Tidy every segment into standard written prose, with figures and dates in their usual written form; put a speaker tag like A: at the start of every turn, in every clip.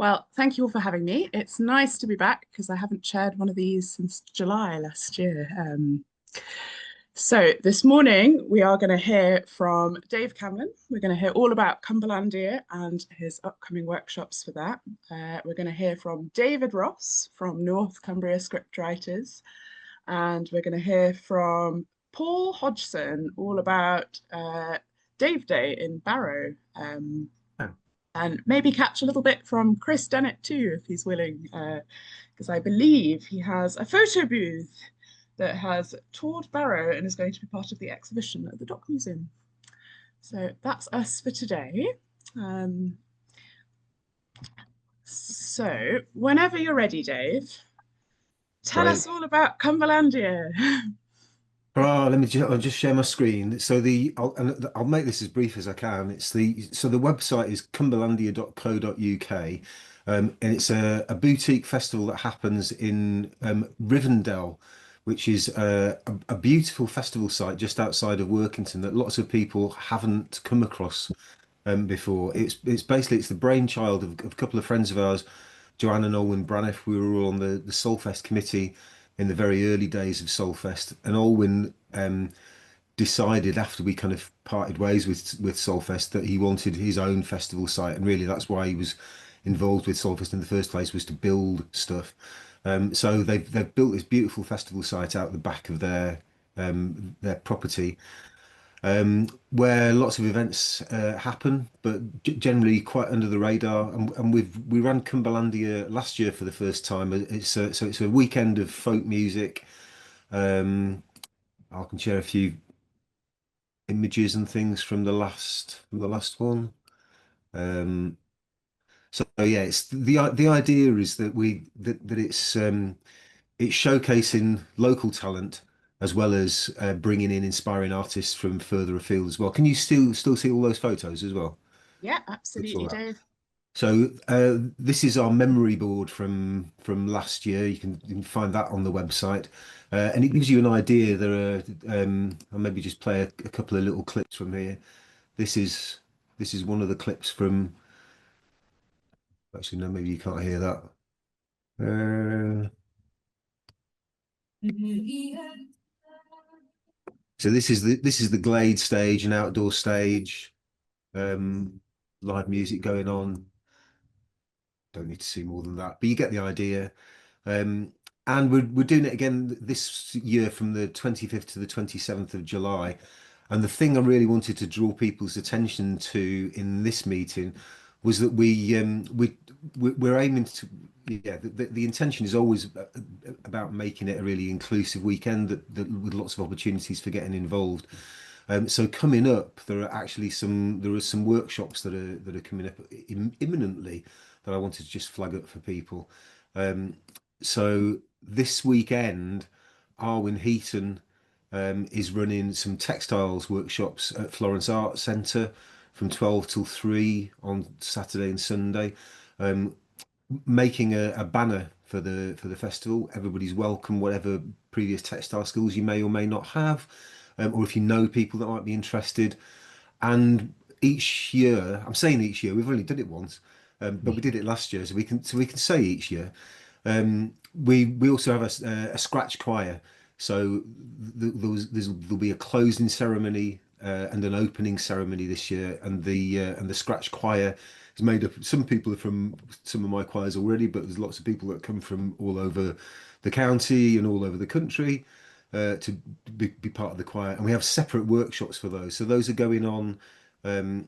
A: Well, thank you all for having me. It's nice to be back because I haven't chaired one of these since July last year. So this morning we are going to hear from Dave Camlin. We're going to hear all about Cumberlandia and his upcoming workshops for that. We're going to hear from David Ross from North Cumbria Scriptwriters, and we're going to hear from Paul Hodgson all about Dave Day in Barrow. And maybe catch a little bit from Chris Dennett too, if he's willing, because I believe he has a photo booth that has toured Barrow and is going to be part of the exhibition at the Dock Museum. So that's us for today. So whenever you're ready, Dave, tell us
B: Brilliant.
A: all about Cumberlandia.
B: Oh, I'll just share my screen. I'll make this as brief as I can. The website is cumberlandia.co.uk, and it's a boutique festival that happens in Rivendell, which is a beautiful festival site just outside of Workington that lots of people haven't come across before. It's the brainchild of a couple of friends of ours, Joanne and Olwyn Braniff. We were all on the Solfest committee in the very early days of Solfest, and Olwyn decided after we kind of parted ways with Solfest that he wanted his own festival site, and really that's why he was involved with Solfest in the first place, was to build stuff. So they've built this beautiful festival site out the back of their property, where lots of events happen, but generally quite under the radar. And we ran Cumberlandia last year for the first time. It's a weekend of folk music. Um, I can share a few images and things from the last one. Um, so yeah, it's the idea is that it's showcasing local talent as well as bringing in inspiring artists from further afield as well. Can you still see all those photos as well?
A: Yeah,
B: It's
A: absolutely,
B: all that.
A: Dave.
B: So this is our memory board from last year. You can find that on the website, and it gives you an idea. I'll maybe just play a couple of little clips from here. This is this is one of the clips from. Actually, no, maybe you can't hear that. So this is the Glade stage, an outdoor stage, um, live music going on. Don't need to see more than that, but you get the idea. Um, and we're doing it again this year from the 25th to the 27th of July. And the thing I really wanted to draw people's attention to in this meeting was that we're aiming to, yeah, the intention is always about making it a really inclusive weekend with lots of opportunities for getting involved. So coming up, there are some workshops that are coming up imminently that I wanted to just flag up for people. Um, so this weekend, Arwin Heaton is running some textiles workshops at Florence Arts Centre from 12 till 3 on Saturday and Sunday, um, making a banner for the festival. Everybody's welcome, whatever previous textile skills you may or may not have, or if you know people that might be interested. And each year, I'm saying each year, we've only done it once, but we did it last year, so we can say each year. We also have a scratch choir, so there'll be a closing ceremony and an opening ceremony this year, and the scratch choir is made up. Some people are from some of my choirs already, but there's lots of people that come from all over the county and all over the country to be part of the choir, and we have separate workshops for those. So those are going on um,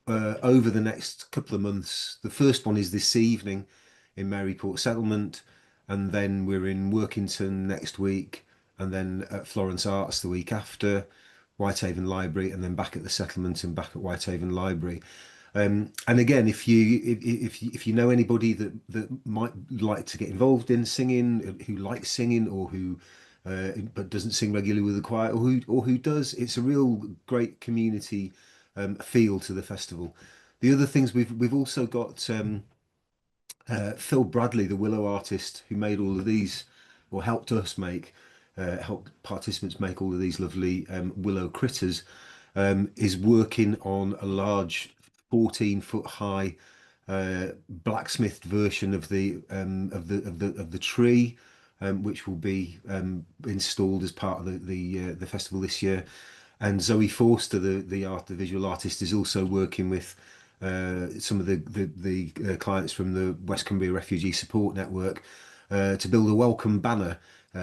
B: over the next couple of months. The first one is this evening in Maryport Settlement, and then we're in Workington next week, and then at Florence Arts the week after, Whitehaven Library, and then back at the settlement and back at Whitehaven Library. And again, if you know anybody that might like to get involved in singing, who likes singing, or who but doesn't sing regularly with the choir, or who does, it's a real great community feel to the festival. The other things we've also got Phil Bradley, the willow artist, who made all of these, or helped participants make all of these lovely willow critters, is working on a large 14-foot high blacksmith version of the tree, which will be installed as part of the festival this year. And Zoe Forster, the visual artist, is also working with some of the clients from the West Cumbria Refugee Support Network to build a welcome banner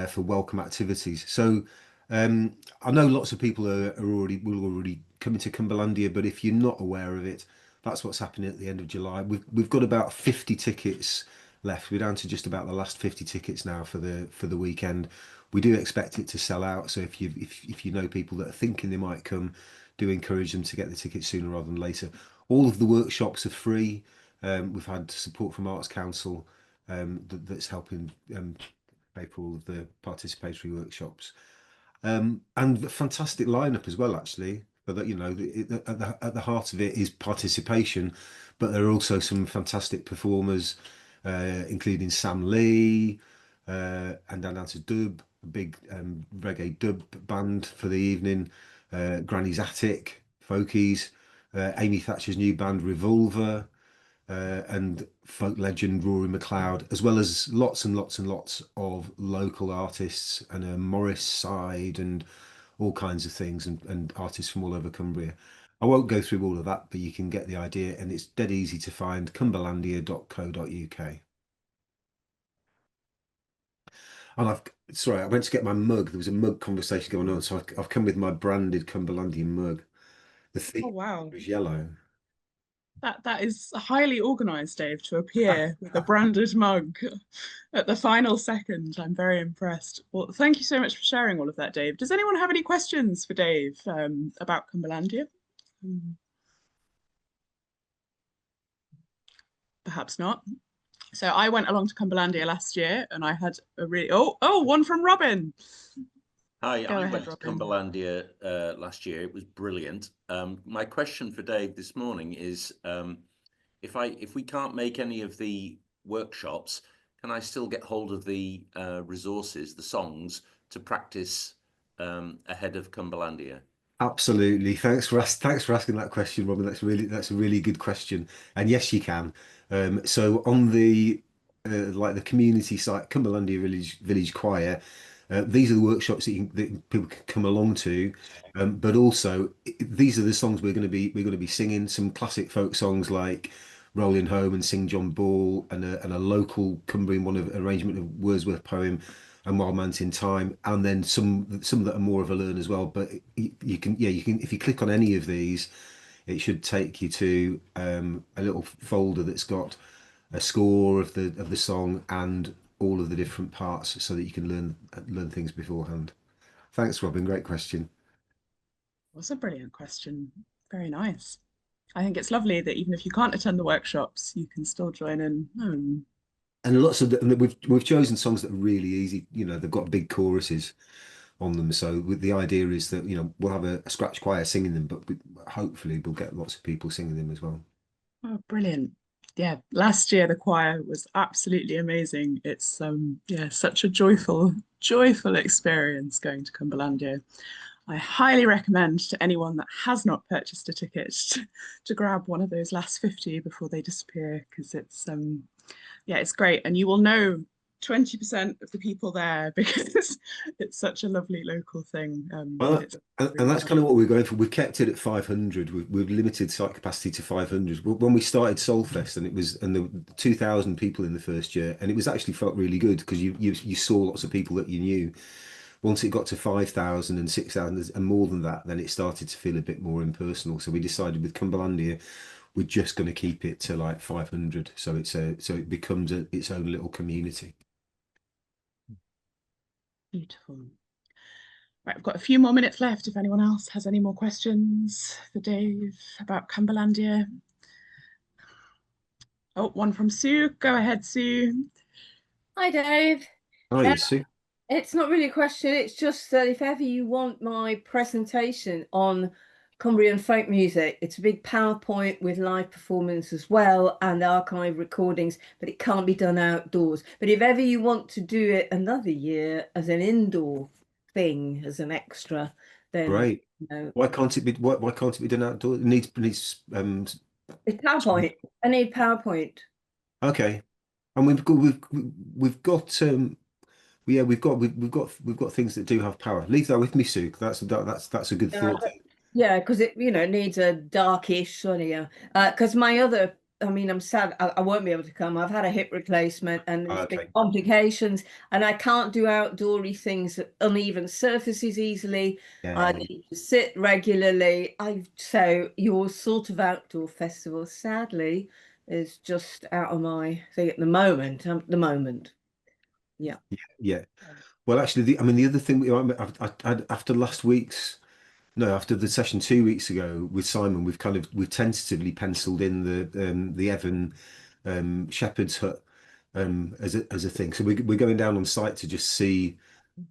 B: for welcome activities. So I know lots of people will already come into Cumberlandia, but if you're not aware of it, that's what's happening at the end of July. We've got about 50 tickets left. We're down to just about the last 50 tickets now for the weekend. We do expect it to sell out. So if you know people that are thinking they might come, do encourage them to get the tickets sooner rather than later. All of the workshops are free. We've had support from Arts Council that's helping pay for all of the participatory workshops. And a fantastic lineup as well, actually. But that, at the heart of it is participation, but there are also some fantastic performers, including Sam Lee, and Dan Dancer Dub, a big reggae dub band for the evening, Granny's Attic, Folkies, Amy Thatcher's new band Revolver, and folk legend Rory McLeod, as well as lots and lots and lots of local artists and a Morris side and all kinds of things and artists from all over Cumbria. I won't go through all of that, but you can get the idea, and it's dead easy to find cumberlandia.co.uk. And I went to get my mug. There was a mug conversation going on, so I've come with my branded Cumberlandia mug. The
A: Oh
B: theme
A: wow.
B: is yellow.
A: That is highly organised, Dave, to appear with a branded mug at the final second. I'm very impressed. Well, thank you so much for sharing all of that, Dave. Does anyone have any questions for Dave about Cumberlandia? Perhaps not. So I went along to Cumberlandia last year and I had a really one from Robin.
C: Hi,
A: Go
C: I
A: ahead,
C: went to
A: Robin.
C: Cumberlandia last year. It was brilliant. My question for Dave this morning is, if we can't make any of the workshops, can I still get hold of the resources, the songs, to practice ahead of Cumberlandia?
B: Absolutely. Thanks for asking that question, Robin. That's a really good question. And yes, you can. So on the like the community site, Cumberlandia Village Choir, these are the workshops that people can come along to. But also these are the songs we're going to be singing some classic folk songs like Rolling Home and Sing John Ball and a local Cumbrian one of arrangement of Wordsworth poem and Wild Mountain Time, and then some that are more of a learn as well. But you can if you click on any of these, it should take you to a little folder that's got a score of the song and all of the different parts, so that you can learn things beforehand. Thanks, Robin. Great question.
A: Was a brilliant question. Very nice. I think it's lovely that even if you can't attend the workshops, you can still join in.
B: And and we've chosen songs that are really easy. They've got big choruses on them. So the idea is that we'll have a scratch choir singing them, but hopefully we'll get lots of people singing them as well.
A: Oh, brilliant. Yeah, last year the choir was absolutely amazing. It's such a joyful experience going to Cumberlandia. I highly recommend to anyone that has not purchased a ticket to grab one of those last 50 before they disappear, because it's great. And you will know 20% of the people there because it's such a lovely local thing.
B: Well,
A: It's
B: and
A: really
B: that's kind
A: fun.
B: of what we're going for. We've kept it at 500. We've limited site capacity to 500. When we started Solfest, and there were 2,000 people in the first year, and it was actually felt really good because you saw lots of people that you knew. Once it got to 5,000 and 6,000 and more than that, then it started to feel a bit more impersonal. So we decided with Cumberlandia, we're just going to keep it to like 500. So it becomes its own little community.
A: Beautiful. Right, we've got a few more minutes left if anyone else has any more questions for Dave about Cumberlandia. Oh, one from Sue. Go ahead, Sue.
D: Hi, Dave.
B: Hi, Sue.
D: It's not really a question. It's just that if ever you want my presentation on Cumbrian folk music, it's a big PowerPoint with live performance as well and archive recordings, but it can't be done outdoors. But if ever you want to do it another year as an indoor thing, as an extra, then
B: Great.
D: you know,
B: Why can't it be done outdoors? It needs
D: It's PowerPoint. I need PowerPoint.
B: Okay, and we've got yeah, we've got things that do have power. Leave that with me, Sue. That's a good thought.
D: Yeah, because it needs a darkish sunnier. Because my other, I mean, I'm sad I won't be able to come. I've had a hip replacement and there's
B: Okay.
D: been complications, and I can't do outdoory things, uneven surfaces easily. I
B: Yeah.
D: need to sit regularly. So your sort of outdoor festival, sadly, is just out of my thing at the moment. Yeah.
B: Yeah. Well, actually, I mean, the other thing after last week's, no, after the session 2 weeks ago with Simon, we've tentatively penciled in the Evan Shepherd's Hut as a thing. So we're going down on site to just see.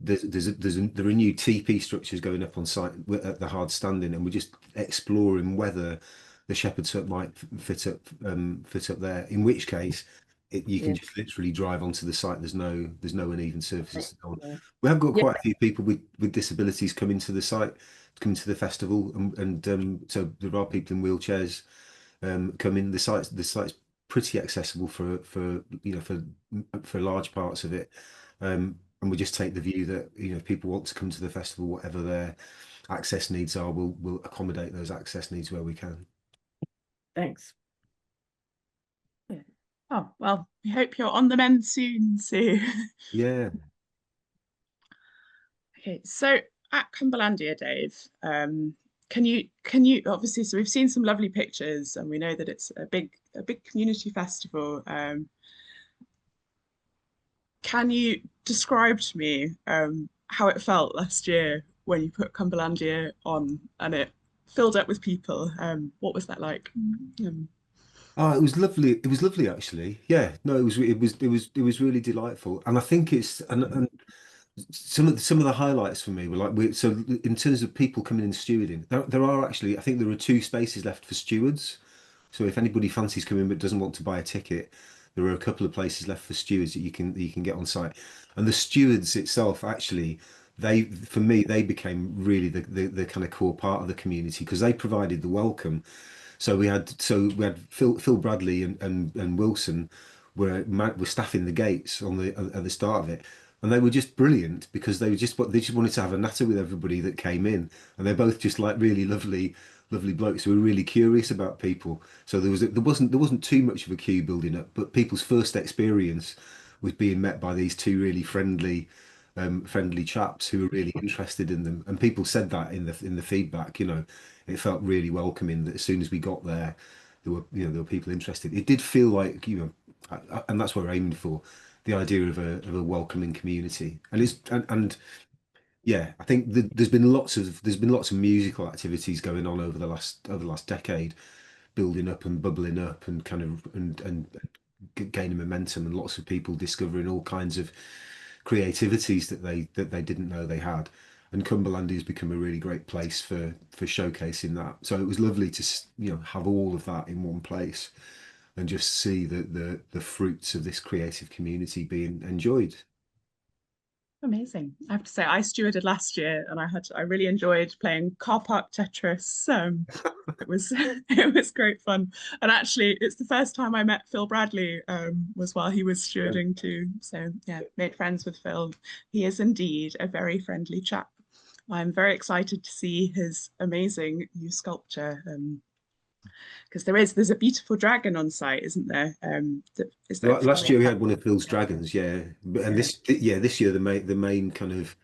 B: There are new TP structures going up on site at the hard standing, and we're just exploring whether the Shepherd's Hut might fit up there. In which case, you can just literally drive onto the site. There's no uneven surfaces. We have got quite a few people with disabilities coming to the site, coming to the festival, and so there are people in wheelchairs coming. The site's pretty accessible for large parts of it. And we just take the view that if people want to come to the festival, whatever their access needs are, we'll accommodate those access needs where we can.
D: Thanks.
A: Oh, well, we hope you're on the mend soon, Sue.
B: Yeah.
A: Okay, so at Cumberlandia, Dave, can you obviously, so we've seen some lovely pictures and we know that it's a big community festival. Can you describe to me how it felt last year when you put Cumberlandia on and it filled up with people? What was that like?
B: Oh, it was lovely. It was lovely, actually. Yeah, no, it was really delightful. And I think and some of the highlights for me were like so in terms of people coming in stewarding, there are actually, I think there are 2 spaces left for stewards. So if anybody fancies coming but doesn't want to buy a ticket, there are a couple of places left for stewards that you can get on site. And the stewards itself, actually, for me they became really the kind of core part of the community because they provided the welcome. So we had Phil Bradley and Wilson were staffing the gates at the start of it. And they were just brilliant because they just wanted to have a natter with everybody that came in, and they're both just like really lovely blokes who were really curious about people. So there wasn't too much of a queue building up, but people's first experience was being met by these 2 really friendly chaps who were really interested in them. And people said that in the feedback. It felt really welcoming that as soon as we got there, there were people interested. It did feel like and that's what we're aiming for. The idea of a welcoming community, and yeah, I think there's been lots of musical activities going on over the last decade, building up and bubbling up and kind of and gaining momentum, and lots of people discovering all kinds of creativities that they didn't know they had. And Cumberlandia has become a really great place for showcasing that. So it was lovely to have all of that in one place and just see the fruits of this creative community being enjoyed.
A: Amazing. I have to say, I stewarded last year and I really enjoyed playing car park Tetris. It was great fun. And actually, it's the first time I met Phil Bradley was while he was stewarding too. So yeah, made friends with Phil. He is indeed a very friendly chap. I'm very excited to see his amazing new sculpture. Because there's a beautiful dragon on site, isn't there?
B: Last year we had one of Phil's dragons, yeah. And this year the main kind of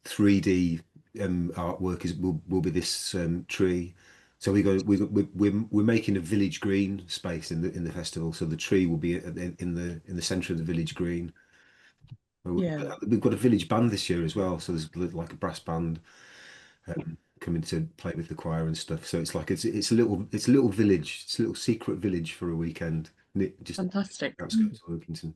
B: 3D artwork will be this tree. So we're making a village green space in the festival. So the tree will be in the centre of the village green.
A: Yeah.
B: We've got a village band this year as well. So there's like a brass band coming to play with the choir and stuff. So it's like it's a little village. It's a little secret village for a weekend. Just
A: Fantastic.
B: outskirts of Orpington.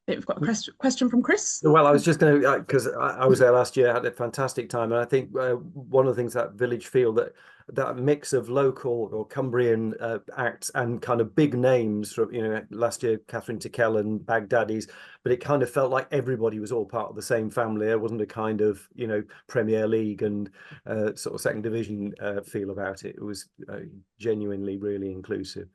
A: We've got a question from Chris.
E: Well, I was just going to, because I was there last year, had a fantastic time. And I think one of the things, that village feel that that mix of local or Cumbrian acts and kind of big names from, you know, last year Catherine Tickell and Baghdadis, but it kind of felt like everybody was all part of the same family. There wasn't a kind of, you know, Premier League and sort of second division feel about it. It was genuinely really inclusive.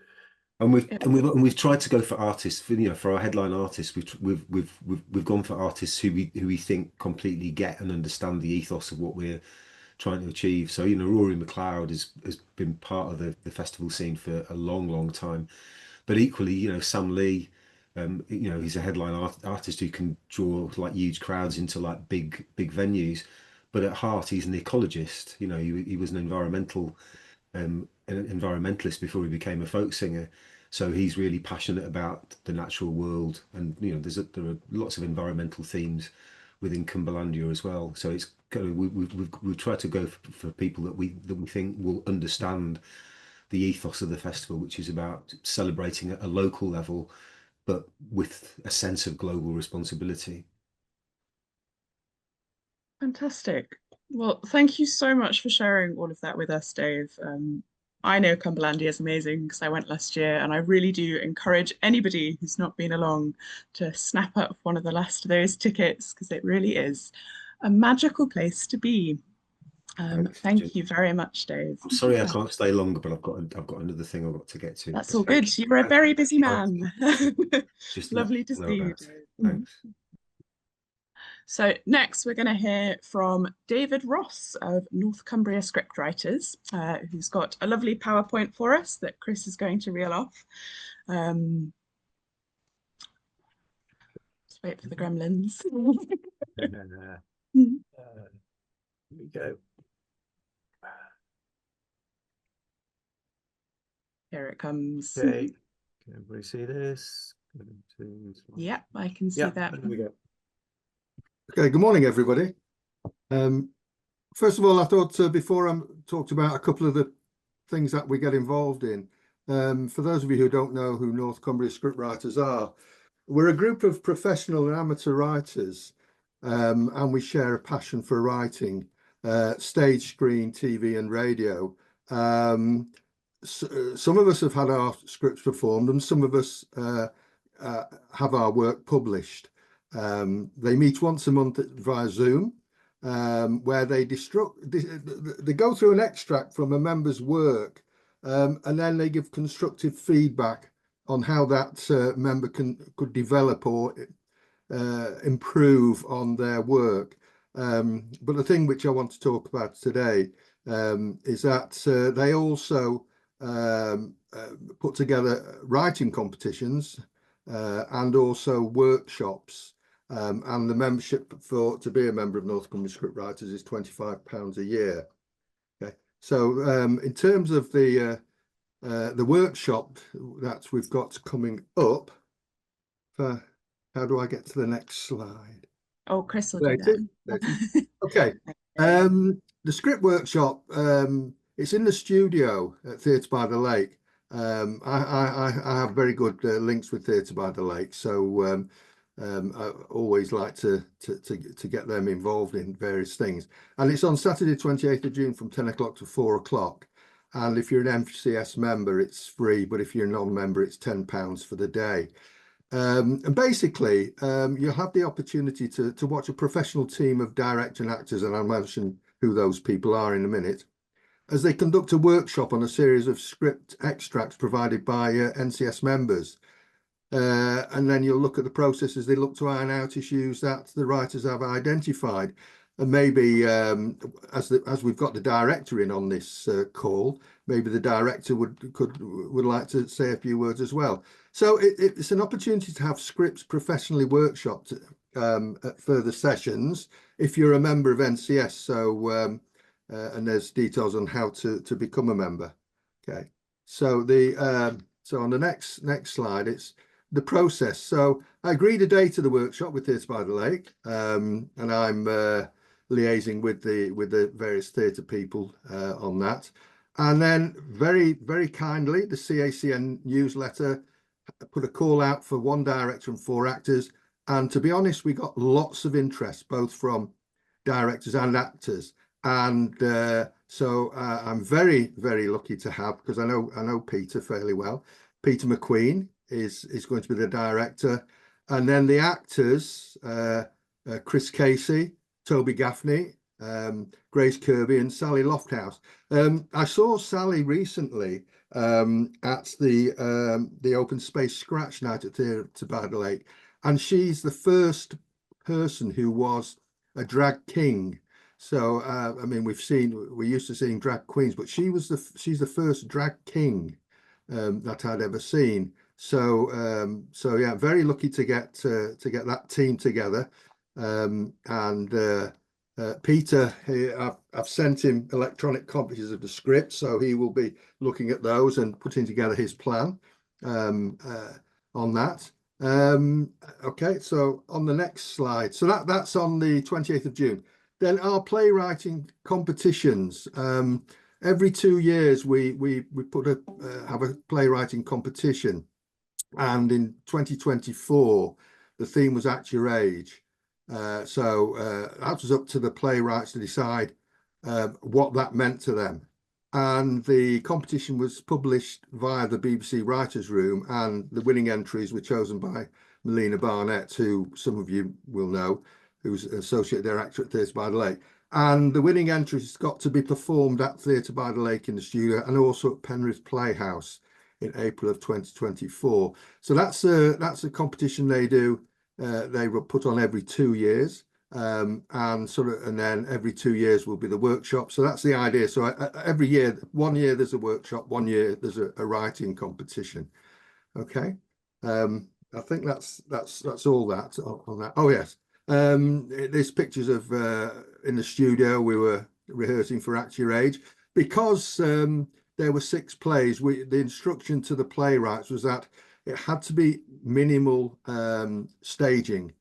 B: And we've tried to go for artists, for, you know, for our headline artists. We've gone for artists who we think completely get and understand the ethos of what we're trying to achieve. So, you know, Rory McLeod has been part of the festival scene for a long time. But equally, you know, Sam Lee, you know, he's a headline artist who can draw like huge crowds into like big venues. But at heart, he's an ecologist. You know, he was an environmentalist before he became a folk singer. So he's really passionate about the natural world, and you know, there are lots of environmental themes within Cumberlandia as well. So it's kind of we've tried to go for people that we think will understand the ethos of the festival, which is about celebrating at a local level, but with a sense of global responsibility.
A: Fantastic. Well, thank you so much for sharing all of that with us, Dave. I know Cumberlandia is amazing because I went last year, and I really do encourage anybody who's not been along to snap up one of the last of those tickets, because it really is a magical place to be. Thank you very much, Dave.
B: I'm sorry I can't stay longer, but I've got another thing I've got to get to.
A: That's all good. You're a very busy man.
B: Just
A: lovely to see you, Dave.
B: Thanks.
A: So next we're going to hear from David Ross of North Cumbria Scriptwriters, who's got a lovely PowerPoint for us that Chris is going to reel off. Let's wait for the gremlins.
E: Here we go.
A: Here it comes.
E: Okay, can everybody see this?
A: Yep, I can see that.
E: There we go.
F: Okay, good morning, everybody. First of all, I thought before I talked about a couple of the things that we get involved in, for those of you who don't know who North Cumbria Scriptwriters are, we're a group of professional and amateur writers, and we share a passion for writing, stage, screen, TV and radio. Some of us have had our scripts performed, and some of us have our work published. They meet once a month via Zoom, where they go through an extract from a member's work, and then they give constructive feedback on how that member could develop or improve on their work. But the thing which I want to talk about today is that they also put together writing competitions and also workshops. And the membership to be a member of North Cumbria Scriptwriters is £25 a year. Okay, so in terms of the workshop that we've got coming up, how do I get to the next slide?
A: Oh, Chris will do that.
F: Okay, the script workshop, it's in the studio at Theatre by the Lake. I have very good links with Theatre by the Lake, so I always like to get them involved in various things. And it's on Saturday 28th of June from 10 o'clock to 4 o'clock. And if you're an MCS member, it's free, but if you're a non-member, it's £10 for the day. And basically, you'll have the opportunity to watch a professional team of director and actors, and I'll mention who those people are in a minute, as they conduct a workshop on a series of script extracts provided by NCS members. And then you'll look at the process as they look to iron out issues that the writers have identified. And maybe as we've got the director in on this call, maybe the director would like to say a few words as well. So it's an opportunity to have scripts professionally workshopped at further sessions if you're a member of NCS. So and there's details on how to become a member. Okay, so so on the next slide, it's the process. So I agreed a date to the workshop with Theatre by the Lake, and I'm liaising with the various theatre people on that. And then very, very kindly, the CACN newsletter put a call out for 1 director and 4 actors. And to be honest, we got lots of interest, both from directors and actors. And So I'm very, very lucky to have, because I know Peter fairly well. Peter McQueen is going to be the director, and then the actors, Chris Casey, Toby Gaffney, Grace Kirby, and Sally Lofthouse. I saw Sally recently at the Open Space Scratch Night at Theatre by the Lake, and she's the first person who was a drag king. So I mean, we're used to seeing drag queens, but she's the first drag king that I'd ever seen. So so yeah, very lucky to get that team together. And Peter, I've sent him electronic copies of the script, so he will be looking at those and putting together his plan on that. Okay, so on the next slide, so that's on the 28th of June. Then our playwriting competitions. Every 2 years we have a playwriting competition, and in 2024 the theme was At Your Age. So that was up to the playwrights to decide what that meant to them. And the competition was published via the BBC Writers' Room, and the winning entries were chosen by Melina Barnett, who some of you will know, who's Associate Director at Theatre by the Lake. And the winning entries got to be performed at Theatre by the Lake in the studio, and also at Penrith Playhouse in April of 2024. So that's a competition they do. They were put on every 2 years, and then every 2 years will be the workshop. So that's the idea. So every year, 1 year there's a workshop, 1 year there's a writing competition. Okay, I think that's all that on that. Oh yes, there's pictures of in the studio. We were rehearsing for At Your Age, because there were 6 plays. The instruction to the playwrights was that it had to be minimal staging.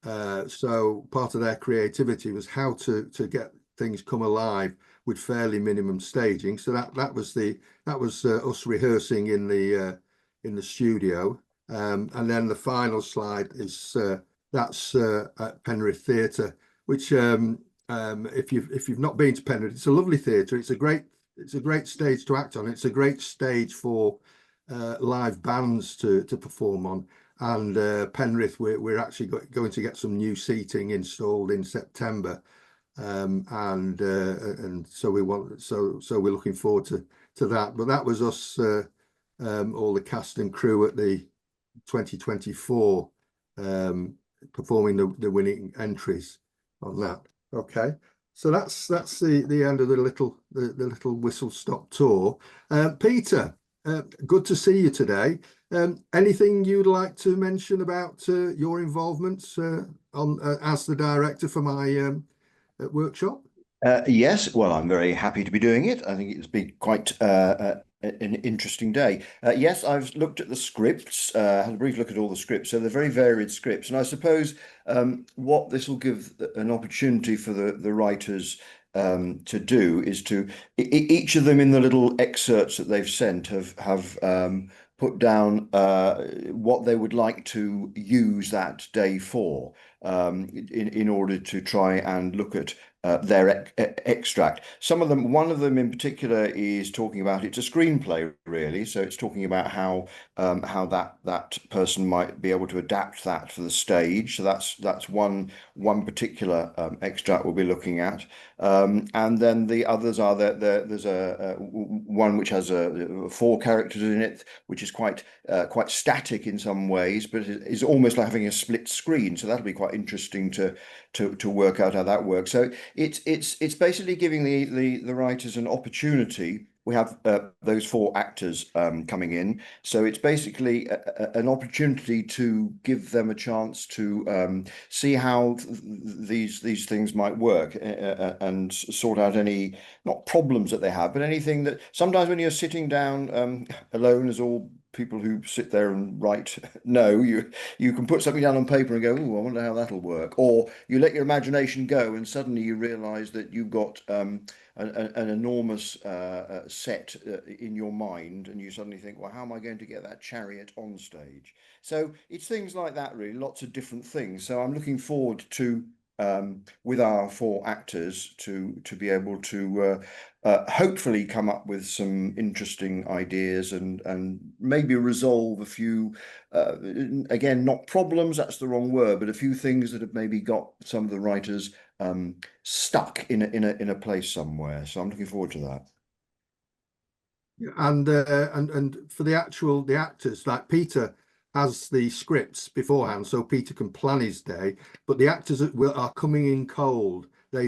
F: So part of their creativity was how to get things come alive with fairly minimum staging. So that was us rehearsing in the studio. And then the final slide is that's at Penrith Theatre, which if you've not been to Penrith, it's a lovely theatre. It's a great stage to act on. It's a great stage for live bands to perform on. And Penrith, we're actually going to get some new seating installed in September, and so we're looking forward to that. But that was us, all the cast and crew at the 2024 performing the winning entries on that. Okay, so that's the end of the little whistle stop tour. Peter, good to see you today. Anything you'd like to mention about your involvement as the director for my workshop?
G: Yes, well, I'm very happy to be doing it. I think it's been quite an interesting day. Yes, I've looked at the scripts, had a brief look at all the scripts. So they're very varied scripts. And I suppose what this will give an opportunity for the writers to do is to, each of them in the little excerpts that they've sent have put down what they would like to use that day for, in order to try and look at their extract. Some of them, one of them in particular, is talking about, it's a screenplay really, so it's talking about how that person might be able to adapt that for the stage. So that's one particular extract we'll be looking at, and then the others are there's a one which has 4 characters in it, which is quite static in some ways, but is almost like having a split screen. So that'll be quite interesting to work out how that works. So it's basically giving the writers an opportunity. We have those 4 actors coming in, so it's basically an opportunity to give them a chance to see how these things might work, and sort out any, not problems that they have, but anything that sometimes when you're sitting down alone, as all people who sit there and write know, you can put something down on paper and go, oh, I wonder how that'll work. Or you let your imagination go and suddenly you realize that you've got an enormous set in your mind, and you suddenly think, well, how am I going to get that chariot on stage? So it's things like that, really, lots of different things. So I'm looking forward to with our 4 actors to be able to hopefully come up with some interesting ideas and maybe resolve a few, again, not problems, that's the wrong word, but a few things that have maybe got some of the writers stuck in a place somewhere. So I'm looking forward to that.
F: And for the actors, like Peter has the scripts beforehand, so Peter can plan his day. But the actors are coming in cold. They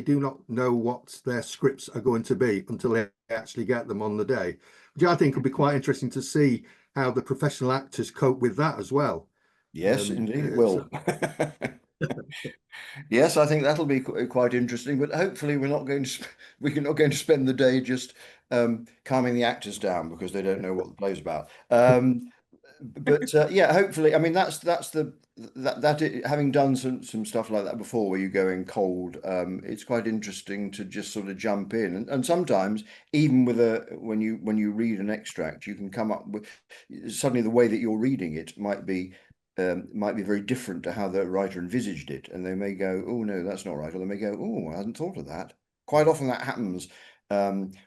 F: do not know what their scripts are going to be until they actually get them on the day, which I think will be quite interesting to see how the professional actors cope with that as well.
G: Yes, indeed it will. Yes, I think that'll be quite interesting. But hopefully, we're not going to spend the day just calming the actors down because they don't know what the play's about. But yeah, hopefully, I mean that having done some stuff like that before, where you go in cold, it's quite interesting to just sort of jump in, and sometimes even with when you read an extract, you can come up with suddenly the way that you're reading it might be very different to how the writer envisaged it, and they may go, oh no, that's not right, or they may go, oh, I hadn't thought of that. Quite often that happens.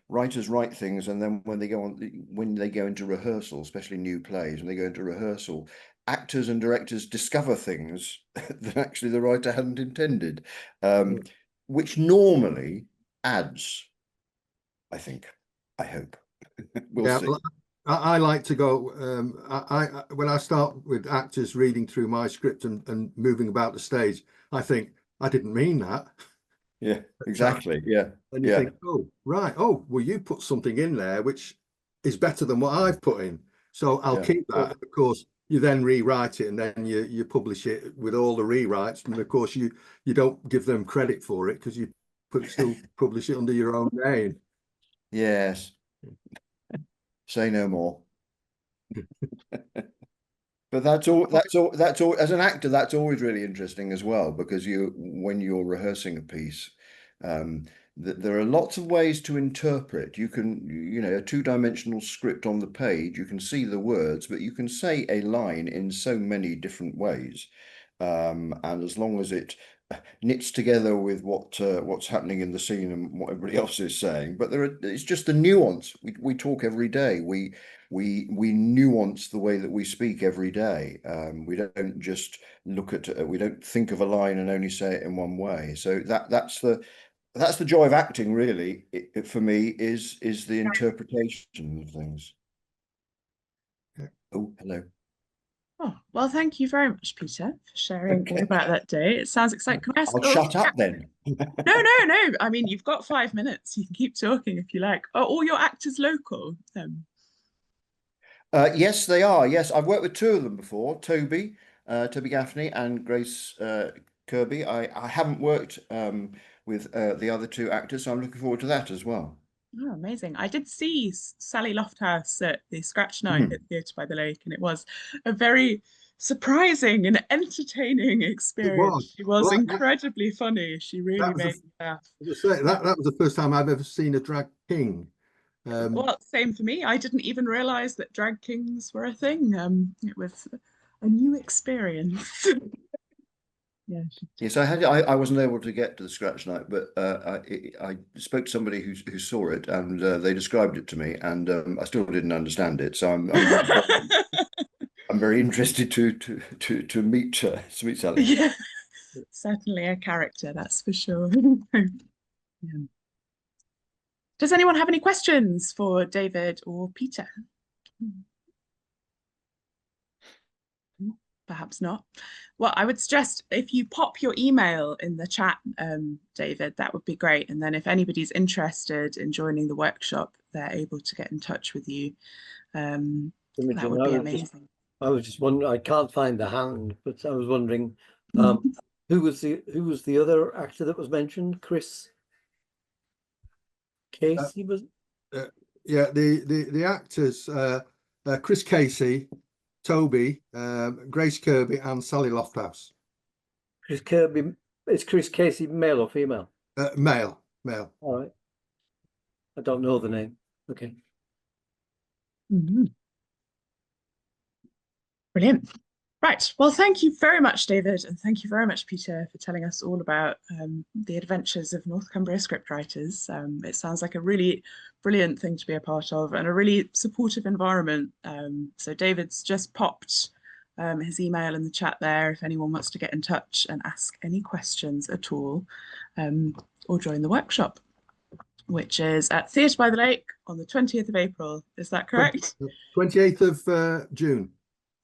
G: Writers write things, and then when they go into rehearsal, especially new plays, when they go into rehearsal, actors and directors discover things that actually the writer hadn't intended, which normally adds, I think, I hope. We'll see.
F: Well, I like to go, when I start with actors reading through my script and moving about the stage, I think, I didn't mean that.
G: Yeah, exactly. Yeah.
F: And you think, oh, right. Oh, well, you put something in there which is better than what I've put in. So I'll keep that. Of course, you then rewrite it, and then you publish it with all the rewrites. And of course, you don't give them credit for it because you still publish it under your own name.
G: Yes. Say no more. But that's all. As an actor, that's always really interesting as well, because when you're rehearsing a piece, there are lots of ways to interpret. You can, a 2-dimensional script on the page, you can see the words, but you can say a line in so many different ways. And as long as it knits together with what's happening in the scene and what everybody else is saying, but it's just the nuance. We talk every day. We nuance the way that we speak every day. We don't just we don't think of a line and only say it in one way. So that's the joy of acting, really. For me, is the interpretation of things. Oh, hello.
A: Oh, well, thank you very much, Peter, for sharing all about that day. It sounds exciting. Can I ask,
G: I'll shut up then.
A: No. I mean, you've got 5 minutes. You can keep talking if you like. Are all your actors local?
G: Yes, they are. Yes, I've worked with 2 of them before, Toby Gaffney and Grace Kirby. I haven't worked with the other 2 actors, so I'm looking forward to that as well.
A: Oh, amazing. I did see Sally Lofthouse at the Scratch Night at Theatre by the Lake, and it was a very surprising and entertaining experience. She was incredibly funny. She really made me laugh.
F: That was the first time I've ever seen a drag king.
A: Well, same for me. I didn't even realise that drag kings were a thing. It was a new experience. Yeah.
G: Yes, I wasn't able to get to the Scratch Night, but I spoke to somebody who saw it, and they described it to me, and I still didn't understand it. So I'm very interested to meet Sally.
A: Yeah, certainly a character, that's for sure. Yeah. Does anyone have any questions for David or Peter? Perhaps not. Well, I would suggest if you pop your email in the chat, David, that would be great. And then if anybody's interested in joining the workshop, they're able to get in touch with you. That would be amazing.
H: I was just wondering, I can't find the hand, but I was wondering, who was the other actor that was mentioned? Chris Casey was.
F: Yeah, the actors, Chris Casey, Toby, Grace Kirby, and Sally Lofthouse.
H: Chris Kirby, is Chris Casey male or female?
F: Male.
H: All right. I don't know the name. Okay.
A: Brilliant. Right. Well, thank you very much, David, and thank you very much, Peter, for telling us all about the adventures of North Cumbria Scriptwriters. It sounds like a really brilliant thing to be a part of and a really supportive environment. So David's just popped his email in the chat there if anyone wants to get in touch and ask any questions at all, or join the workshop, which is at Theatre by the Lake on the 20th of April. Is that correct?
F: 28th of June.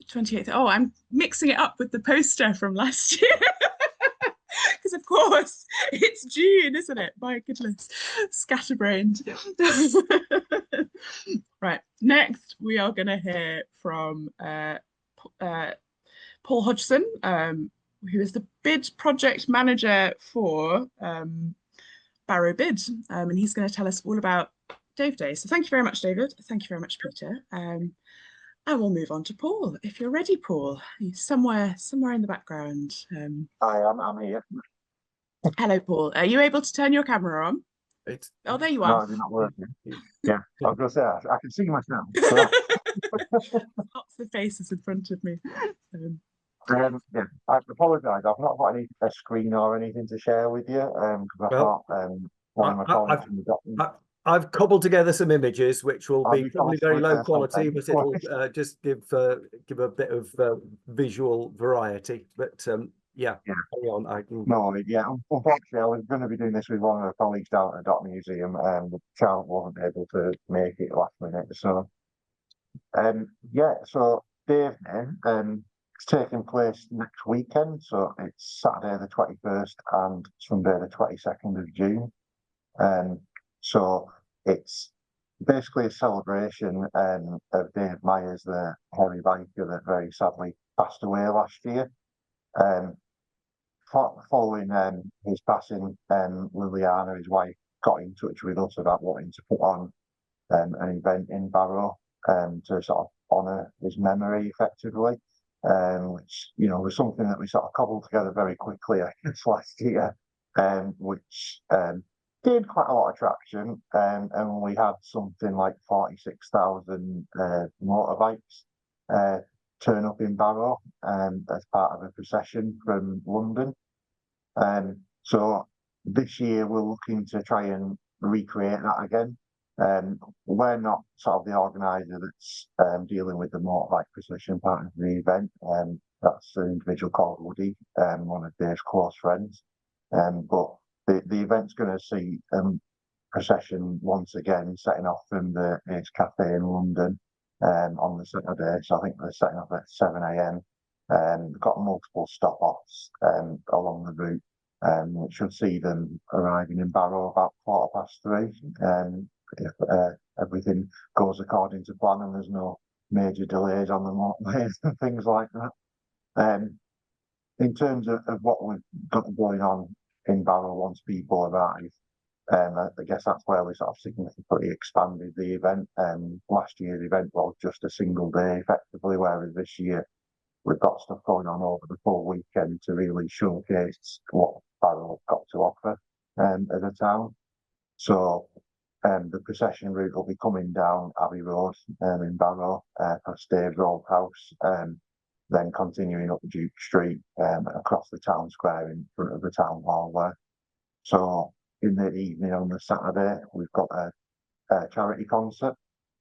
A: 28th. Oh, I'm mixing it up with the poster from last year. Because of course it's June, isn't it? My goodness, scatterbrained. Right, next we are going to hear from Paul Hodgson, who is the bid project manager for Barrow Bid, and he's going to tell us all about Dave Day. So thank you very much, David. Thank you very much, Peter. And we'll move on to Paul. If you're ready, Paul, he's somewhere in the background.
I: I'm here.
A: Hello, Paul. Are you able to turn your camera on? Oh, there you
I: No,
A: are.
I: it's not working. Yeah, I was going to say, I can see myself. So,
A: Lots of faces in front of me.
I: yeah, I apologise. I've not got a screen or anything to share with you because I
E: Well,
I: thought one of my colleagues in the document.
E: I've cobbled together some images, which will be probably very low quality, but it'll just give a bit of visual variety. But yeah, carry on. I can...
I: No, yeah. Unfortunately, I was going to be doing this with one of the colleagues down at the Dock Museum, and the child wasn't able to make it last minute. So, yeah. So Dave Day, it's taking place next weekend. So it's Saturday the 21st and Sunday the 22nd of June. So it's basically a celebration of Dave Myers, the hairy biker that very sadly passed away last year. Following his passing, Liliana, his wife, got in touch with us about wanting to put on an event in Barrow to sort of honour his memory effectively, which, you know, was something that we sort of cobbled together very quickly, I guess, last year, which gained quite a lot of traction, and we had something like 46,000 motorbikes turn up in Barrow as part of a procession from London. So this year we're looking to try and recreate that again. We're not sort of the organiser that's dealing with the motorbike procession part of the event. That's an individual called Woody, one of Dave's close friends. But the event's going to see procession once again setting off from the Ace Cafe in London on the Saturday. So I think they're setting off at 7 a.m. They've got multiple stop-offs along the route, which should see them arriving in Barrow about 3:15. If everything goes according to plan and there's no major delays on the motorways and things like that. In terms of what we've got going on in Barrow once people arrive, I guess that's where we sort of significantly expanded the event. Last year the event was just a single day effectively, whereas this year we've got stuff going on over the full weekend to really showcase what Barrow's got to offer as a town. So the procession route will be coming down Abbey Road in Barrow, past Dave's old house, then continuing up Duke Street across the town square in front of the town hall there. So in the evening on the Saturday, we've got a charity concert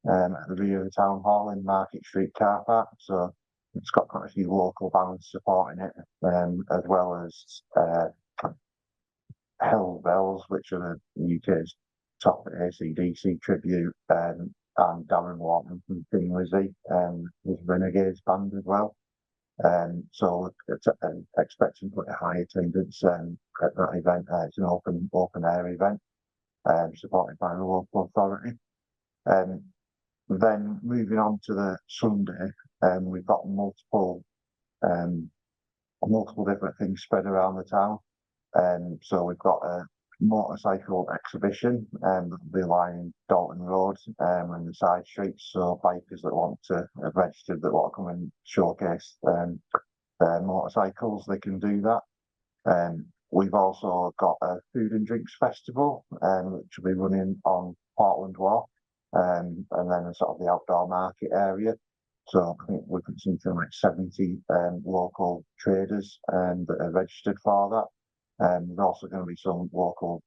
I: at the rear of the town hall in Market Street car park. So it's got quite a few local bands supporting it, as well as Hell Bells, which are the UK's top AC/DC tribute, and Darren Wharton from Thin Lizzy, with Renegades band as well. So it's expecting quite a high attendance at that event. It's an open air event, supported by the local authority. Then moving on to the Sunday, we've got multiple different things spread around the town. So we've got a motorcycle exhibition that'll be lining Dalton Road and the side streets. So bikers that want to have registered, that want to come and showcase their motorcycles, they can do that. We've also got a food and drinks festival, which will be running on Portland Walk, and then sort of the outdoor market area. So I think we've got something like 70 local traders that are registered for that. There's also going to be some local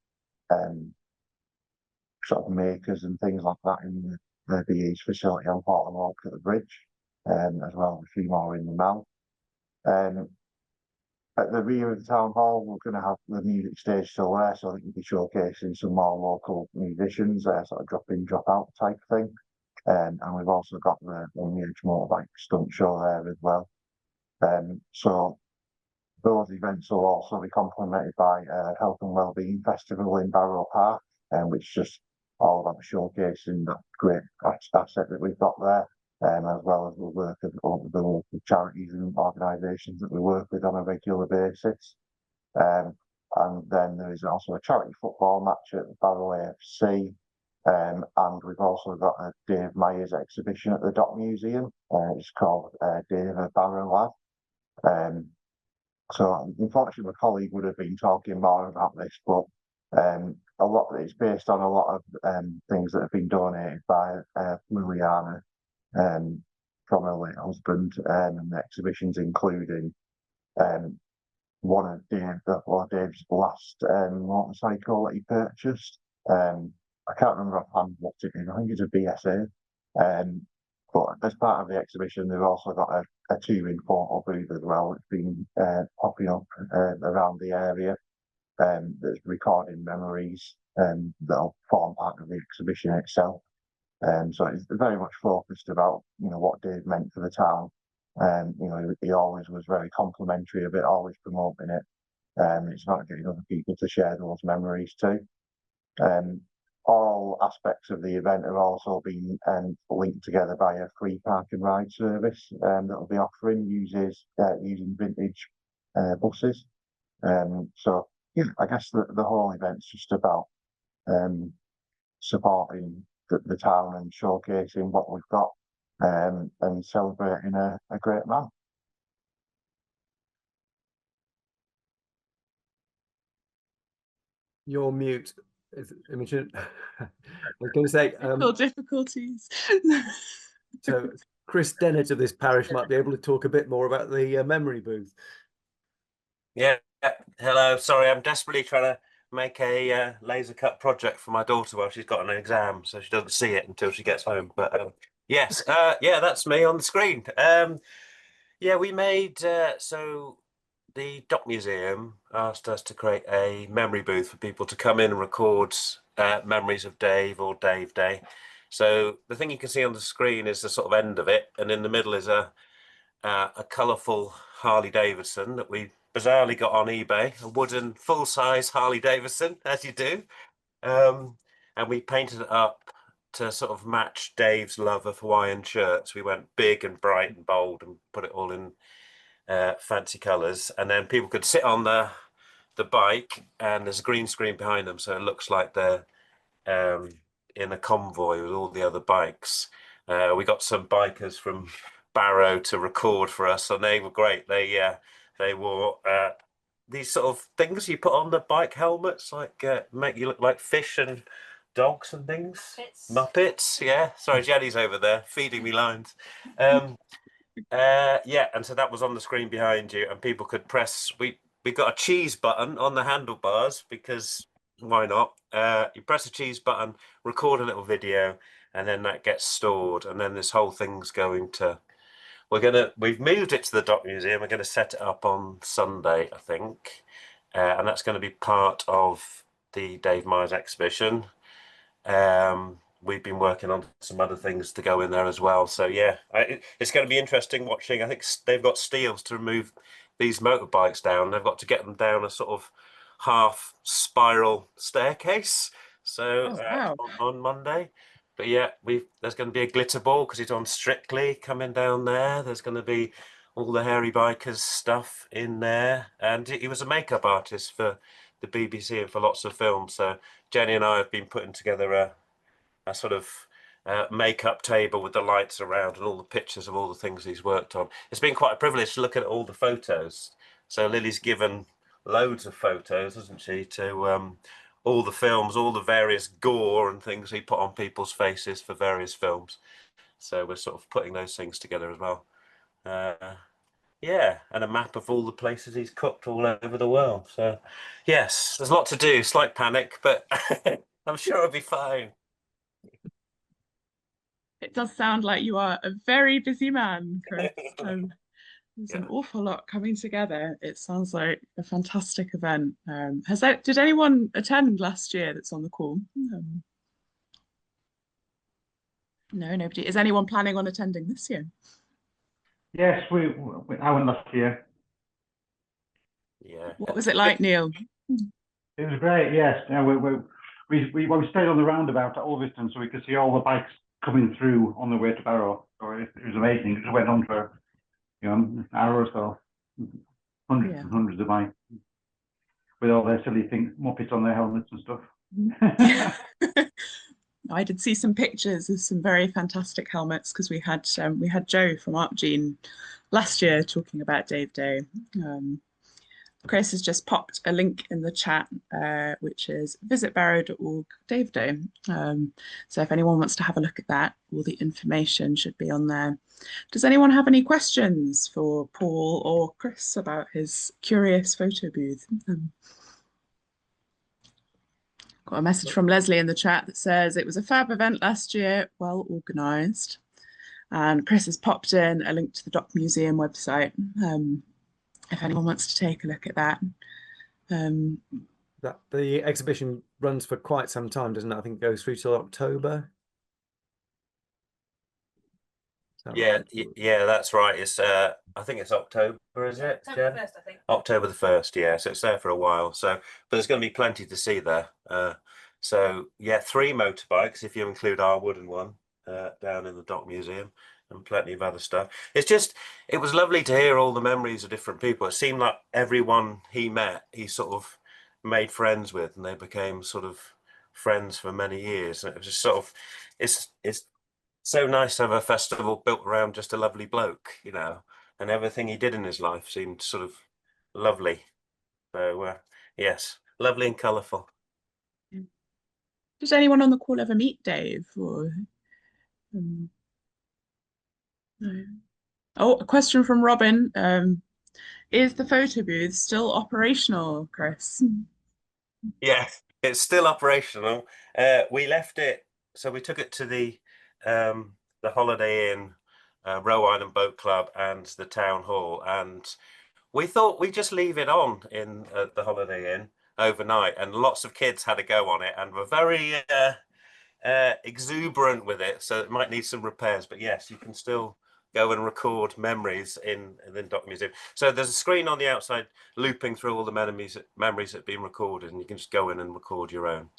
I: sort of makers and things like that in the BE's facility on Portland Walk at the bridge, as well as a few more in the Mall. At the rear of the town hall, we're going to have the music stage still there, so I think we'll be showcasing some more local musicians, sort of drop in, drop out type thing. And we've also got the Edge motorbike stunt show there as well. So those events will also be complemented by a health and wellbeing festival in Barrow Park, which is just all about showcasing that great asset that we've got there. As well as the work of all the local charities and organisations that we work with on a regular basis. And then there is also a charity football match at Barrow AFC. And we've also got a Dave Myers exhibition at the Dock Museum. It's called Dave a Barrow Lad. So unfortunately, my colleague would have been talking more about this, but a lot of it's based on a lot of things that have been donated by Liliana from her late husband, and the exhibitions including one of Dave's last motorcycle that he purchased. I can't remember offhand what it is. I think it's a BSA. But as part of the exhibition, they've also got a touring photo booth as well. It's been popping up around the area. That's recording memories that'll form part of the exhibition itself. So it's very much focused about, what Dave meant for the town. He always was very complimentary of it, always promoting it. It's about getting other people to share those memories too. All aspects of the event are also being linked together by a free park and ride service that will be offering using vintage buses. So yeah, I guess the whole event's just about supporting the town and showcasing what we've got and celebrating a great man.
E: You're mute. Imogen. I was going to say,
A: Technical difficulties.
E: so Chris Dennett of this parish might be able to talk a bit more about the memory booth.
J: Yeah, hello. Sorry, I'm desperately trying to make a laser cut project for my daughter while she's got an exam, so she doesn't see it until she gets home. But yes, yeah, that's me on the screen. Yeah, we made so the Dock Museum asked us to create a memory booth for people to come in and record memories of Dave or Dave Day. So the thing you can see on the screen is the sort of end of it, and in the middle is a colourful Harley Davidson that we bizarrely got on eBay, a wooden full-size Harley Davidson, as you do, and we painted it up to sort of match Dave's love of Hawaiian shirts. We went big and bright and bold and put it all in fancy colours, and then people could sit on the bike, and there's a green screen behind them, so it looks like they're in a convoy with all the other bikes. We got some bikers from Barrow to record for us, and they were great. They wore these sort of things you put on the bike helmets, like make you look like fish and dogs and things. Muppets, yeah. Sorry, Jenny's over there feeding me lines. Yeah, and so that was on the screen behind you, and people could press. We got a cheese button on the handlebars because why not? You press a cheese button, record a little video, and then that gets stored, and then this whole thing's going to. We've moved it to the Dock Museum. We're going to set it up on Sunday, I think, and that's going to be part of the Dave Myers exhibition. We've been working on some other things to go in there as well. So yeah, it's going to be interesting watching. I think they've got steels to remove these motorbikes down. They've got to get them down a sort of half spiral staircase. So
A: wow.
J: on Monday. But yeah, there's going to be a glitter ball because he's on Strictly coming down there. There's going to be all the hairy bikers stuff in there, and he was a makeup artist for the BBC and for lots of films. So Jenny and I have been putting together a sort of makeup table with the lights around and all the pictures of all the things he's worked on. It's been quite a privilege to look at all the photos. So Lily's given loads of photos, hasn't she, to all the films, all the various gore and things he put on people's faces for various films. So we're sort of putting those things together as well. Yeah, and a map of all the places he's cooked all over the world. So yes, there's a lot to do, slight panic, but I'm sure it'll be fine.
A: It does sound like you are a very busy man, Chris. There's an
J: Yeah.
A: awful lot coming together. It sounds like a fantastic event. Did anyone attend last year that's on the call? No, nobody. Is anyone planning on attending this year?
K: Yes, I went last year.
J: Yeah.
A: What was it like, Neil?
K: It was great. Yes, we stayed on the roundabout at Ulverston, so we could see all the bikes coming through on the way to Barrow. So it was amazing. It went on for an hour or so, hundreds and hundreds of bikes with all their silly things, Muppets on their helmets and stuff.
A: I did see some pictures of some very fantastic helmets because we had Joe from ArtGene last year talking about Dave Day. Chris has just popped a link in the chat, which is visitbarrow.org Dave Day. So if anyone wants to have a look at that, all the information should be on there. Does anyone have any questions for Paul or Chris about his curious photo booth? Got a message from Leslie in the chat that says it was a fab event last year, well organised. And Chris has popped in a link to the Dock Museum website if anyone wants to take a look at that.
E: That the exhibition runs for quite some time, doesn't it? I think it goes through till October.
J: Yeah, yeah, that's right. It's I think it's October, is it?
D: October 1st, I think.
J: October the 1st, yeah. So it's there for a while. So, but there's going to be plenty to see there. So yeah, 3 motorbikes if you include our wooden one down in the Dock Museum, and plenty of other stuff. It was lovely to hear all the memories of different people. It seemed like everyone he met, he sort of made friends with, and they became sort of friends for many years. And it was just sort of, it's so nice to have a festival built around just a lovely bloke, you know, and everything he did in his life seemed sort of lovely. So yes, lovely and colourful.
A: Did anyone on the call ever meet Dave? Or no. Oh, a question from Robin. Is the photo booth still operational, Chris?
J: Yeah, it's still operational. We left it, so we took it to the Holiday Inn, Row Island Boat Club, and the town hall, and we thought we'd just leave it on in the Holiday Inn overnight, and lots of kids had a go on it and were very exuberant with it, so it might need some repairs, but yes, you can still go and record memories in the Dock Museum. So there's a screen on the outside looping through all the memories that have been recorded, and you can just go in and record your own.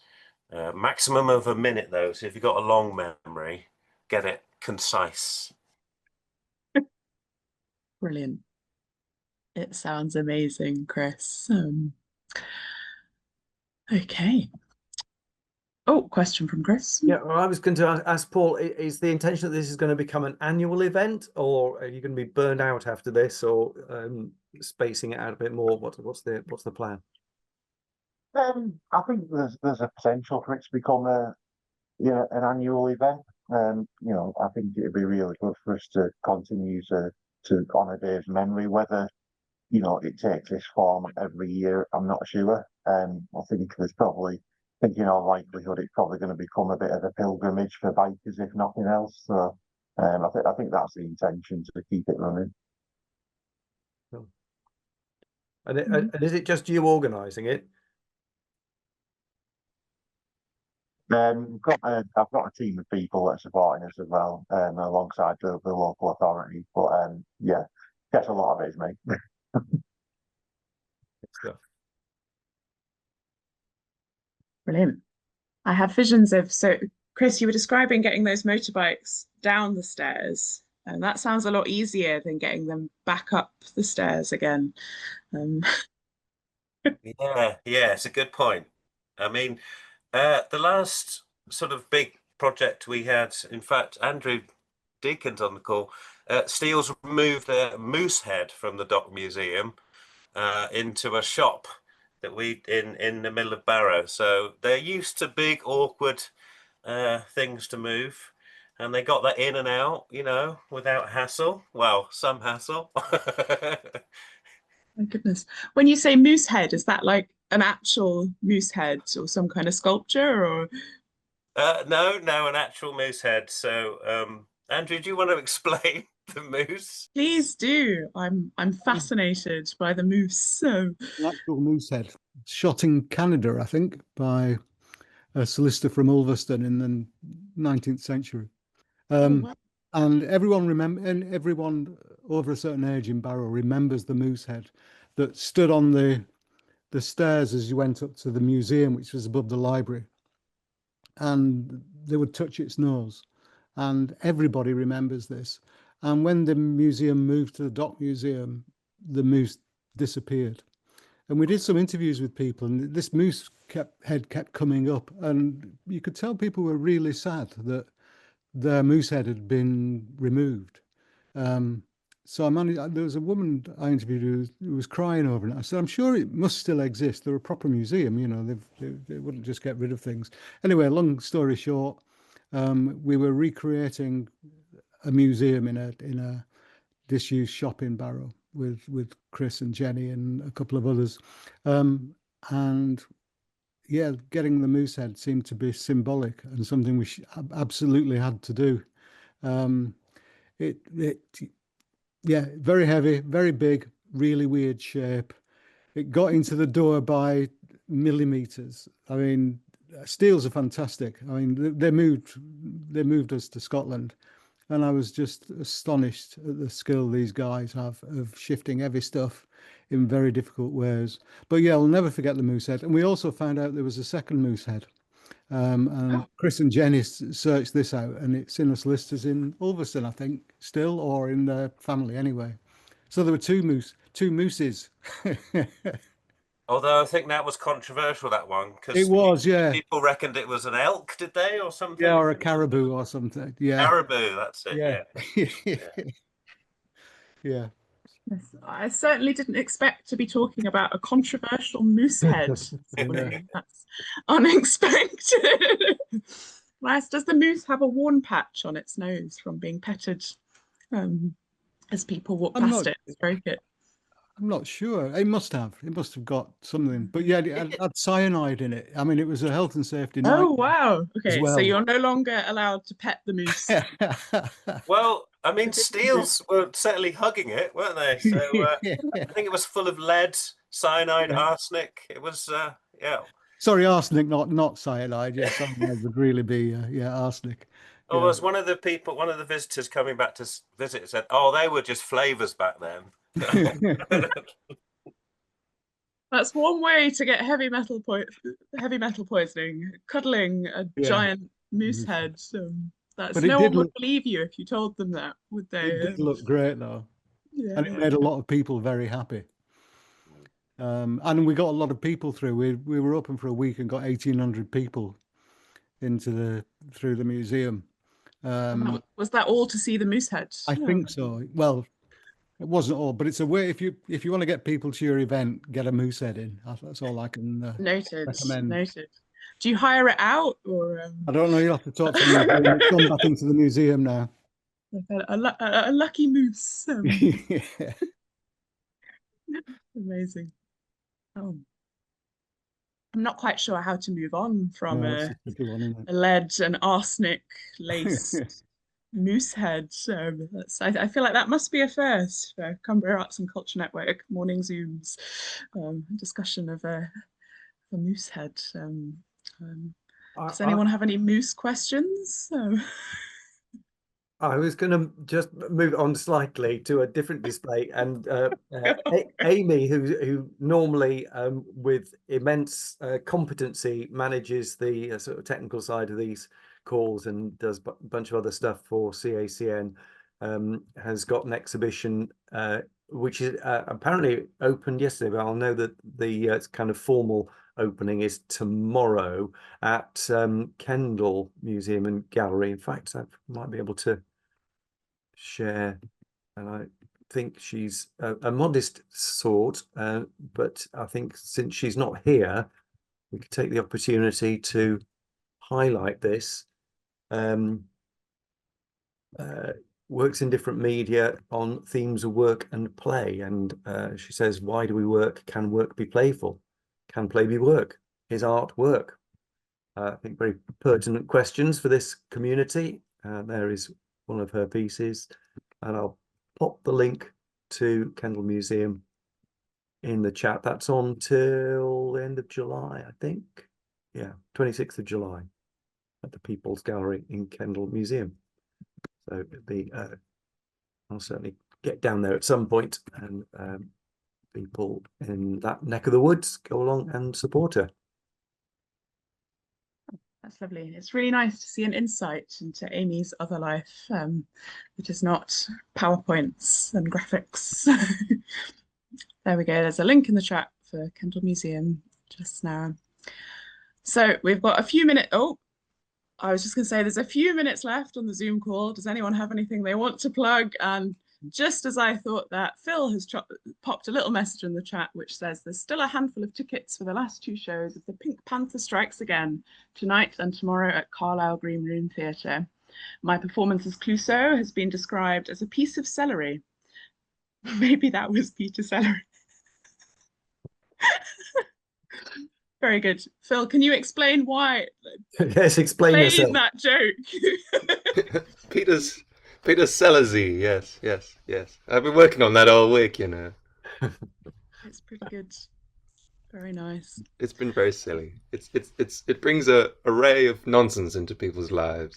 J: Maximum of a minute though, so if you've got a long memory, get it concise.
A: Brilliant. It sounds amazing, Chris. Okay. Oh, question from Chris.
E: Yeah, well, I was going to ask Paul, is the intention that this is going to become an annual event, or are you going to be burned out after this, or spacing it out a bit more? What's the plan?
I: I think there's a potential for it to become an annual event. I think it'd be really good for us to continue to honour Dave's memory. Whether it takes this form every year, I'm not sure. I think there's probably, thinking of likelihood, it's probably going to become a bit of a pilgrimage for bikers, if nothing else. So I think that's the intention, to keep it running.
E: And is it just you organising it?
I: I've got a team of people that are supporting us as well, alongside the local authorities. But yeah, guess a lot of it is me.
A: Brilliant. I have visions of, so Chris, you were describing getting those motorbikes down the stairs, and that sounds a lot easier than getting them back up the stairs again.
J: Yeah, it's a good point. I mean, the last sort of big project we had, in fact, Andrew Deacon's on the call, Steele's moved a moose head from the Dock Museum into a shop that we in the middle of Barrow. So they're used to big, awkward things to move. and they got that in and out, you know, without hassle. Well, some hassle.
A: My goodness. When you say moose head, is that like an actual moose head or some kind of sculpture or?
J: No, an actual moose head. So, Andrew, do you want to explain the moose?
A: Please do. I'm fascinated by the moose. So
L: An actual moose head shot in Canada, I think, by a solicitor from Ulverston in the 19th century.
A: wow.
L: And everyone over a certain age in Barrow remembers the moose head that stood on the stairs as you went up to the museum, which was above the library. And they would touch its nose. And everybody remembers this. And when the museum moved to the Dock Museum, the moose disappeared. And we did some interviews with people, and this moose head kept coming up. And you could tell people were really sad that their moose head had been removed. So there was a woman I interviewed who was crying over it. I said, I'm sure it must still exist. They're a proper museum, you know, they wouldn't just get rid of things. Anyway, long story short, we were recreating a museum in a disused shop in Barrow with Chris and Jenny and a couple of others. And yeah, getting the moose head seemed to be symbolic and something we absolutely had to do. Yeah, very heavy, very big, really weird shape. It got into the door by millimeters. I mean, steels are fantastic. I mean, they moved us to Scotland, and I was just astonished at the skill these guys have of shifting heavy stuff in very difficult ways. But yeah, I'll never forget the moose head. And we also found out there was a second moose head. And Chris and Jenny searched this out, and it's in the solicitors in Ulverston, I think, still, or in their family anyway. So there were two mooses.
J: Although I think that was controversial, that one, because
L: It was, yeah.
J: People reckoned it was an elk, did they, or something?
L: Yeah, or a caribou or something. Yeah.
J: Caribou, that's it.
L: Yeah. Yeah.
A: Yes, I certainly didn't expect to be talking about a controversial moose head. That's unexpected. Nice. Does the moose have a worn patch on its nose from being petted as people walk past it? Stroke it.
L: I'm not sure. It must have got something. But yeah, it had cyanide in it. I mean, it was a health and safety nightmare.
A: Oh, wow. Okay,
L: well.
A: So you're no longer allowed to pet the moose.
J: Well, I mean, steels were certainly hugging it, weren't they? So I think it was full of lead, cyanide, arsenic. It was, yeah.
L: Sorry, arsenic, not cyanide. Yeah, cyanide would really be, arsenic.
J: Oh, was one of the visitors coming back to visit said, "Oh, they were just flavors back then."
A: That's one way to get heavy metal poisoning, cuddling a giant moose head. No one would believe you if you told them that, would they?
L: It did look great though. Yeah. And it made a lot of people very happy. And we got a lot of people through. We were open for a week and got 1,800 people through the museum.
A: Was that all to see the moose head?
L: I think so. Well, it wasn't all, but it's a way. If you want to get people to your event, get a moose head in. That's all I can recommend.
A: Noted. Do you hire it out, or?
L: I don't know. You have to talk to me. It's gone back into the museum now.
A: A lucky moose.
L: Yeah.
A: Amazing. Oh. I'm not quite sure how to move on from a lead and arsenic laced moose head. I feel like that must be a first for Cumbria Arts and Culture Network morning Zooms discussion of a moose head. Does anyone have any moose questions?
E: I was going to just move on slightly to a different display, and Amy, who normally with immense competency manages the sort of technical side of these calls and does a bunch of other stuff for CACN, has got an exhibition which is apparently opened yesterday, but I'll know that the kind of formal opening is tomorrow at Kendal Museum and Gallery. In fact, I might be able to share, and I think she's a modest sort, but I think since she's not here, we could take the opportunity to highlight this. works in different media on themes of work and play. And she says, why do we work? Can work be playful? Can play be work? Is art work? I think very pertinent questions for this community. There is one of her pieces, and I'll pop the link to Kendal Museum in the chat. That's on till the end of July, I think. Yeah, 26th of July at the People's Gallery in Kendal Museum. So I'll certainly get down there at some point, and people in that neck of the woods go along and support her.
A: That's lovely. It's really nice to see an insight into Amy's other life, which is not PowerPoints and graphics. There we go. There's a link in the chat for Kendal Museum just now. So we've got a few minutes. Oh, I was just going to say there's a few minutes left on the Zoom call. Does anyone have anything they want to plug? And just as I thought that, Phil has popped a little message in the chat which says there's still a handful of tickets for the last 2 shows of The Pink Panther Strikes Again, tonight and tomorrow at Carlisle Green Room Theatre. My performance as Clouseau has been described as a piece of celery. Maybe that was Peter Celery. Very good. Phil, can you explain why?
E: Yes, explain yourself.
A: that joke.
M: Peter's Celery, yes. I've been working on that all week, you know.
A: It's pretty good. Very nice.
M: It's been very silly. It brings a array of nonsense into people's lives.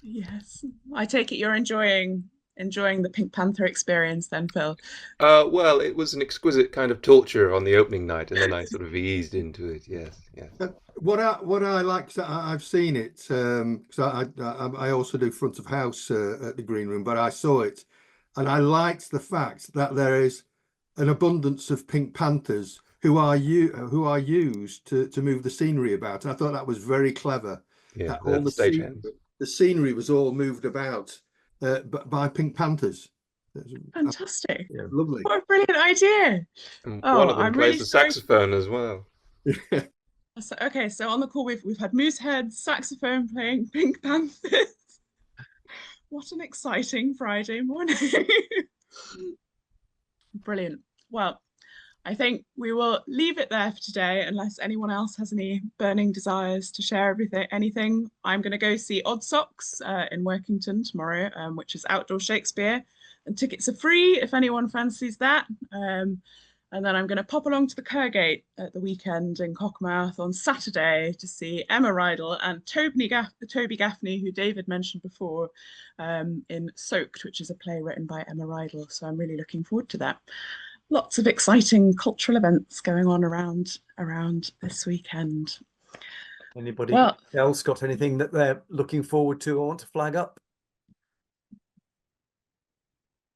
A: Yes. I take it you're enjoying the Pink Panther experience then, Phil?
M: Well, it was an exquisite kind of torture on the opening night, and then I sort of eased into it. Yes.
F: What I like, I've seen it because I also do front of house at the Green Room, but I saw it, and I liked the fact that there is an abundance of Pink Panthers who are used to move the scenery about. And I thought that was very clever.
M: Yeah,
F: that all the scenery was all moved about by Pink Panthers.
A: Fantastic.
F: Yeah, lovely.
A: What a brilliant idea.
M: And one of them plays the saxophone as well.
A: So, okay, so on the call we've had Moosehead, saxophone playing, Pink Panthers. What an exciting Friday morning. Brilliant. Well, I think we will leave it there for today unless anyone else has any burning desires to share anything. I'm going to go see Odd Socks in Workington tomorrow, which is outdoor Shakespeare, and tickets are free if anyone fancies that. And then I'm going to pop along to the Kergate at the weekend in Cockermouth on Saturday to see Emma Rydell and Toby Gaffney, who David mentioned before, in Soaked, which is a play written by Emma Rydell. So I'm really looking forward to that. Lots of exciting cultural events going on around this weekend.
E: Anybody else got anything that they're looking forward to or want to flag up?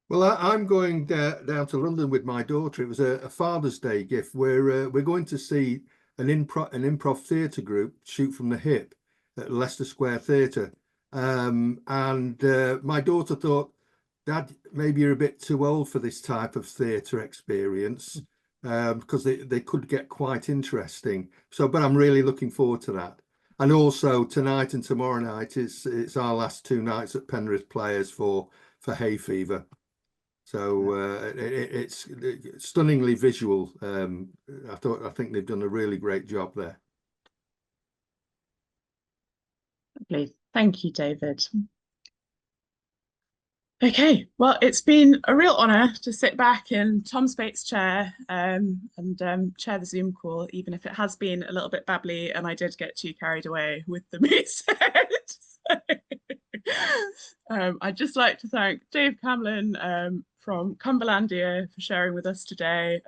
F: Well, I'm going down to London with my daughter. It was a Father's Day gift. We're going to see an improv theatre group, Shoot from the Hip, at Leicester Square Theatre. And my daughter thought, Dad, maybe you're a bit too old for this type of theatre experience, because they could get quite interesting. But I'm really looking forward to that. And also tonight and tomorrow night it's our last 2 nights at Penrith Players for Hay Fever. So it's stunningly visual. I think they've done a really great job there.
A: Lovely. Thank you, David. Okay, well, it's been a real honour to sit back in Tom Spate's chair and chair the Zoom call, even if it has been a little bit babbly and I did get too carried away with the moosehead. I'd just like to thank Dave Camlin from Cumberlandia for sharing with us today.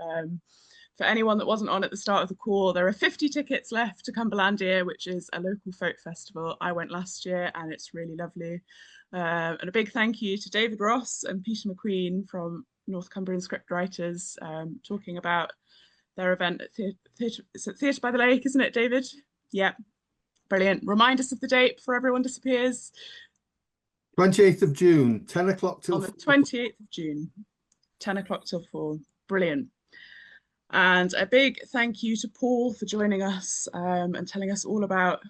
A: For anyone that wasn't on at the start of the call, there are 50 tickets left to Cumberlandia, which is a local folk festival. I went last year and it's really lovely. And a big thank you to David Ross and Peter McQueen from North Cumbrian Scriptwriters, talking about their event at Theatre by the Lake, isn't it, David? Yeah, brilliant. Remind us of the date before everyone disappears.
F: 28th of June, 10 o'clock till 4.
A: On the 28th of June, 10 o'clock till 4. Brilliant. And a big thank you to Paul for joining us and telling us all about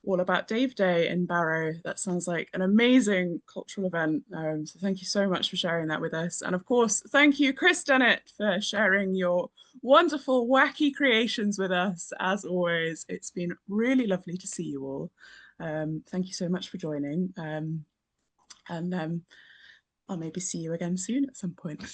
A: all about Dave Day in Barrow. That sounds like an amazing cultural event. So thank you so much for sharing that with us. And of course, thank you, Chris Dennett, for sharing your wonderful, wacky creations with us. As always, it's been really lovely to see you all. Thank you so much for joining. I'll maybe see you again soon at some point.